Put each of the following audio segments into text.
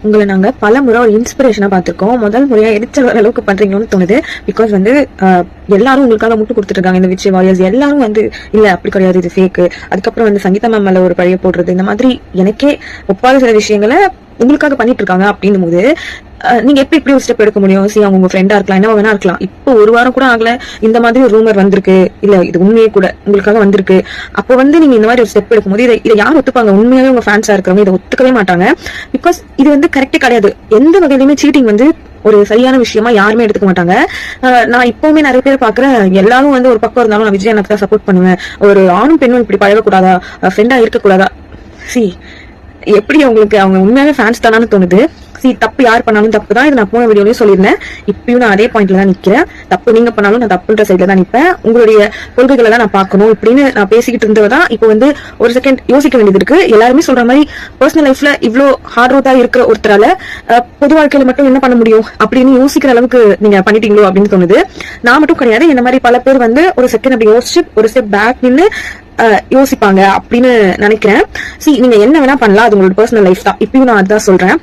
உங்களை நாங்க பல முறை ஒரு இன்ஸ்பிரேஷனா பார்த்திருக்கோம். முதல் முறையா எரிச்சல் வர அளவுக்கு பண்றீங்களோன்னு தோணுது. பிகாஸ் வந்து எல்லாரும் உங்களுக்காக முட்டு கொடுத்துட்டு இருக்காங்க. இந்த விச் வாரியர்ஸ் எல்லாரும் வந்து இல்ல அப்படி கிடையாது, இது ஃபேக்கு. அதுக்கப்புறம் வந்து சங்கீதா மேம் மேல ஒரு பழைய போடுறது, இந்த மாதிரி எனக்கே ஒப்பாத சில விஷயங்களை உங்களுக்காக பண்ணிட்டு இருக்காங்க. அப்படின்னும் போது நீங்க எப்படி இப்படி ஒரு ஸ்டெப் எடுக்க முடியும்? அவங்க உங்க ஃப்ரெண்டா இருக்கலாம், என்ன வேணா இருக்கலாம். இப்போ ஒரு வாரம் கூட ஆகல, இந்த மாதிரி ஒரு ரூமர் வந்திருக்கு, இல்ல இது உண்மையே கூட உங்களுக்காக வந்திருக்கு. அப்போ வந்து நீங்க இந்த மாதிரி ஒரு ஸ்டெப் எடுக்கும்போது இதை யார் ஒத்துப்பாங்க? உண்மையாவே உங்க ஃபேன்ஸா இருக்கிறவங்க இதை ஒத்துக்கவே மாட்டாங்க. பிகாஸ் இது வந்து கரெக்டே கிடையாது. எந்த வகையிலுமே சீட்டிங் வந்து ஒரு சரியான விஷயமா யாருமே எடுத்துக்க மாட்டாங்க. நான் இப்பவுமே நிறைய பேர் பாக்குறேன், எல்லாரும் வந்து ஒரு பக்கம் இருந்தாலும் நான் விஜய் எனக்கு தான் சப்போர்ட் பண்ணுவேன், ஒரு ஆணும் பெண்ணும் இப்படி பழகக்கூடாதா, ஃப்ரெண்டா இருக்கக்கூடாதா. எப்படி உங்களுக்கு அவங்க உண்மையாவே ஃபேன்ஸ் தானான்னு தோணுது. தப்பு யார் பண்ணாலும் தப்பு தான். இதை நான் போன வீடியோலயும் சொல்லியிருந்தேன். இப்பயும் நான் அதே பாயிண்ட்ல தான் நிக்கிறேன். தப்பு நீங்க பண்ணாலும் நான் தப்புன்ற சைட்ல தான் நிப்பேன். உங்களுடைய கொள்கைகளை தான் நான் பார்க்கணும் இப்படின்னு நான் பேசிக்கிட்டு இருந்தவதான் இப்போ வந்து ஒரு செகண்ட் யோசிக்க வேண்டியது இருக்கு. எல்லாருமே சொல்ற மாதிரி பர்சனல் லைஃப்ல இவ்வளோ ஹார்ட் ஒர்க்கா இருக்கிற ஒருத்தரால பொது வாழ்க்கையில மட்டும் என்ன பண்ண முடியும் அப்படின்னு யோசிக்கிற அளவுக்கு நீங்க பண்ணிட்டீங்களோ அப்படின்னு தோணுது. நான் மட்டும் கிடையாது, இந்த மாதிரி பல பேர் வந்து ஒரு செகண்ட் அப்படி யோசிச்சு ஒரு ஸ்டெப் பேக் நின்று யோசிப்பாங்க அப்படின்னு நினைக்கிறேன். நீங்க என்ன வேணா பண்ணலாம், அது உங்களோட பர்சனல் லைஃப் தான். இப்பயும் நான் அதான் சொல்றேன்.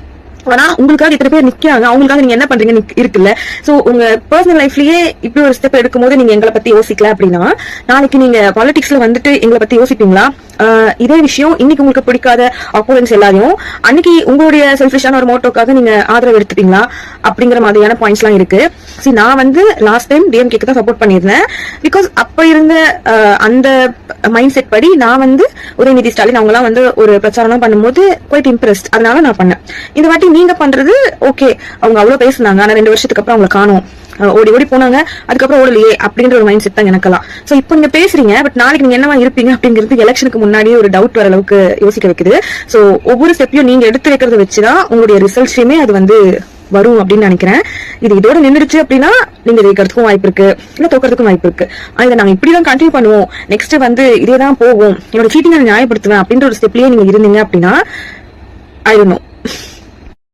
ஆனா உங்களுக்காக இத்தனை பேர் நிக்கிறாங்க, அவங்களுக்காக நீங்க என்ன பண்றீங்க இருக்குல்ல. சோ உங்க பர்சனல் லைஃப்லயே இப்படி ஒரு ஸ்டெப் எடுக்கும் போது நீங்க எங்களை பத்தி யோசிக்கல அப்படின்னா நாளைக்கு நீங்க பாலிடிக்ஸ்ல வந்துட்டு எங்களை பத்தி யோசிப்பீங்களா? இதே விஷயம் இன்னைக்கு உங்களுக்கு பிடிக்காத ஆப்போனன்ஸ் எல்லாரையும் அன்னைக்கு உங்களுடைய செல்ஃபிஷான ஒரு மோட்டோக்காக நீங்க ஆதரவு எடுத்துப்பீங்களா? அப்படிங்கிற மாதிரியான பாயிண்ட்ஸ் எல்லாம் இருக்கு. நான் வந்து லாஸ்ட் டைம் டிஎம்கேக்கு தான் சப்போர்ட் பண்ணியிருந்தேன். பிகாஸ் அப்ப இருந்த அந்த மைண்ட் செட் படி நான் வந்து உதயநிதி ஸ்டாலின் அவங்க எல்லாம் வந்து ஒரு பிரச்சாரம் பண்ணும்போது குவைட் இம்ப்ரெஸ்ட், அதனால நான் பண்ணேன். இந்த வாட்டி நீங்க பண்றது ஓகே, அவங்க அவ்வளவு பேசுனாங்க, ஆனா 2 வருஷத்துக்கு அப்புறம் அவங்களை காணோம், ஓடி ஓடி போனாங்க, அதுக்கப்புறம் ஓடலையே அப்படின்ற ஒரு மைண்ட் செட் தான் எனக்கெல்லாம். சோ இப்போ நீங்க பேசுறீங்க, பட் நாளைக்கு நீங்க என்னவா இருப்பீங்க அப்படிங்கிறது எலெக்ஷனுக்கு முன்னாடியே ஒரு டவுட் வர அளவுக்கு யோசிக்க வைக்குது. சோ ஒவ்வொரு ஸ்டெப்பையும் நீங்க எடுத்து வைக்கிறத வச்சுதான் உங்களுடைய ரிசல்ட்ஸையுமே அது வந்து வரும் அப்படின்னு நினைக்கிறேன். இது இதோட நின்றுச்சு அப்படின்னா நீங்க ஜெயிக்கிறதுக்கும் வாய்ப்பு இருக்கு, இல்ல தோக்கிறதுக்கும் வாய்ப்பு இருக்கு. இதை நாங்க இப்படிதான் கண்டினியூ பண்ணுவோம், நெக்ஸ்ட் வந்து இதே தான் போவோம், என்னோட சீட்டிங் நான் நியாயப்படுத்துவேன் அப்படின்ற ஒரு ஸ்டெப்லயே நீங்க இருந்தீங்க அப்படின்னா ஐ டோன்ட் நோ,